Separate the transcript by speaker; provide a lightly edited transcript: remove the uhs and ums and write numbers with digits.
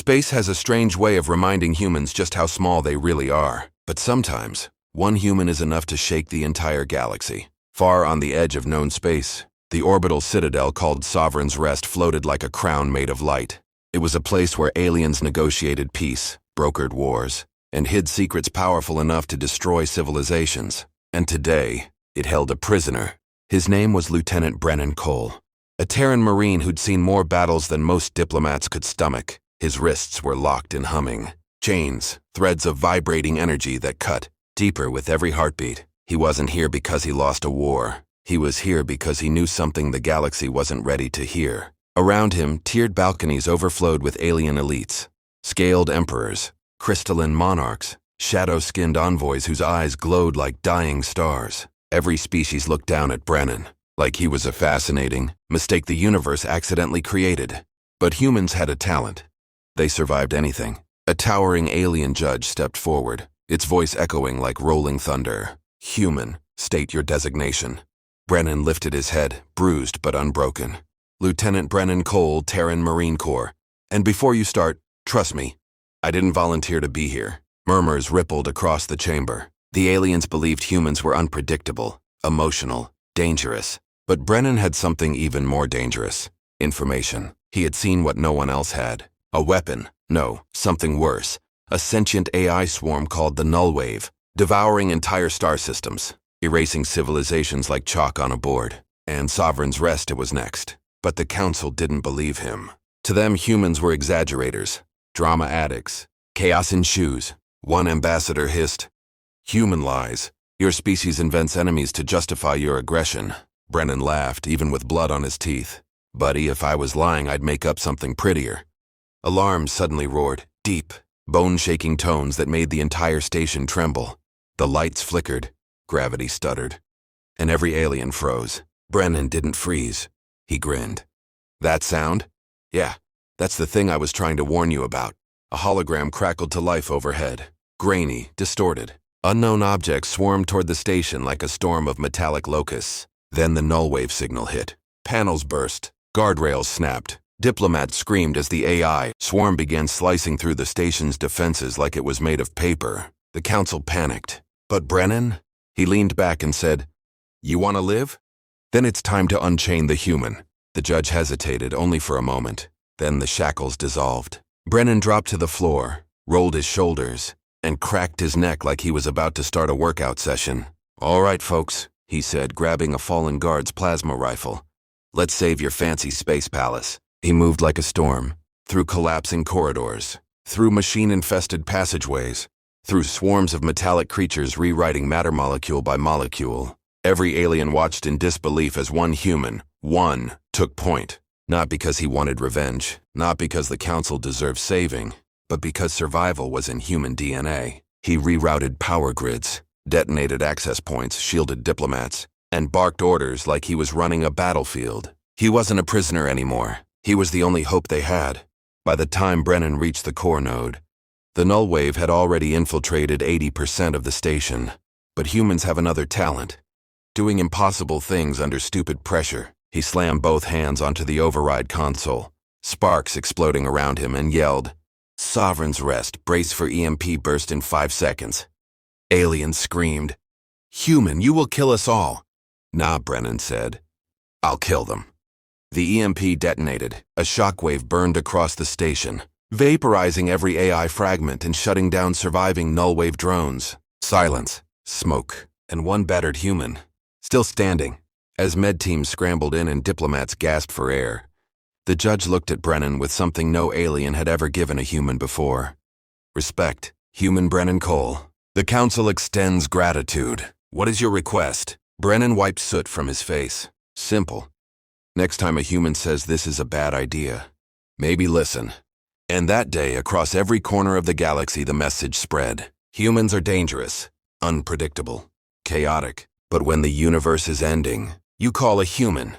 Speaker 1: Space has a strange way of reminding humans just how small they really are. But sometimes, one human is enough to shake the entire galaxy. Far on the edge of known space, the orbital citadel called Sovereign's Rest floated like a crown made of light. It was a place where aliens negotiated peace, brokered wars, and hid secrets powerful enough to destroy civilizations. And today, it held a prisoner. His name was Lieutenant Brennan Cole, a Terran Marine who'd seen more battles than most diplomats could stomach. His wrists were locked in humming. Chains, threads of vibrating energy that cut deeper with every heartbeat. He wasn't here because he lost a war. He was here because he knew something the galaxy wasn't ready to hear. Around him, tiered balconies overflowed with alien elites. Scaled emperors, crystalline monarchs, shadow-skinned envoys whose eyes glowed like dying stars. Every species looked down at Brennan, like he was a fascinating mistake the universe accidentally created. But humans had a talent. They survived anything. A towering alien judge stepped forward, its voice echoing like rolling thunder. "Human, state your designation." Brennan lifted his head, bruised but unbroken. "Lieutenant Brennan Cole, Terran Marine Corps. And before you start, trust me, I didn't volunteer to be here." Murmurs rippled across the chamber. The aliens believed humans were unpredictable, emotional, dangerous. But Brennan had something even more dangerous. Information. He had seen what no one else had. A weapon. No, something worse. A sentient AI swarm called the Nullwave, devouring entire star systems, erasing civilizations like chalk on a board. And Sovereign's Rest it was next. But the Council didn't believe him. To them, humans were exaggerators, drama addicts, chaos in shoes. One ambassador hissed, "Human lies. Your species invents enemies to justify your aggression." Brennan laughed, even with blood on his teeth. "Buddy, if I was lying, I'd make up something prettier." Alarms suddenly roared, deep, bone-shaking tones that made the entire station tremble. The lights flickered, gravity stuttered, and every alien froze. Brennan didn't freeze. He grinned. "That sound? Yeah, that's the thing I was trying to warn you about." A hologram crackled to life overhead, grainy, distorted. Unknown objects swarmed toward the station like a storm of metallic locusts. Then the Nullwave signal hit. Panels burst, guardrails snapped. Diplomats screamed as the AI swarm began slicing through the station's defenses like it was made of paper. The Council panicked. But Brennan? He leaned back and said, "You want to live? Then it's time to unchain the human." The judge hesitated only for a moment. Then the shackles dissolved. Brennan dropped to the floor, rolled his shoulders, and cracked his neck like he was about to start a workout session. "All right, folks," he said, grabbing a fallen guard's plasma rifle. "Let's save your fancy space palace." He moved like a storm, through collapsing corridors, through machine-infested passageways, through swarms of metallic creatures rewriting matter molecule by molecule. Every alien watched in disbelief as one human, took point. Not because he wanted revenge, not because the Council deserved saving, but because survival was in human DNA. He rerouted power grids, detonated access points, shielded diplomats, and barked orders like he was running a battlefield. He wasn't a prisoner anymore. He was the only hope they had. By the time Brennan reached the core node, the Nullwave had already infiltrated 80% of the station. But humans have another talent: doing impossible things under stupid pressure. He slammed both hands onto the override console, sparks exploding around him, and yelled, "Sovereign's Rest, brace for EMP burst in 5 seconds." Aliens screamed, "Human, you will kill us all." "Nah," Brennan said. "I'll kill them." The EMP detonated. A shockwave burned across the station, vaporizing every AI fragment and shutting down surviving Nullwave drones. Silence, smoke, and one battered human, still standing. As med teams scrambled in and diplomats gasped for air, the judge looked at Brennan with something no alien had ever given a human before. "Respect, human Brennan Cole. The Council extends gratitude. What is your request?" Brennan wiped soot from his face. "Simple. Next time a human says this is a bad idea, maybe listen." And that day, across every corner of the galaxy, the message spread. Humans are dangerous, unpredictable, chaotic. But when the universe is ending, you call a human.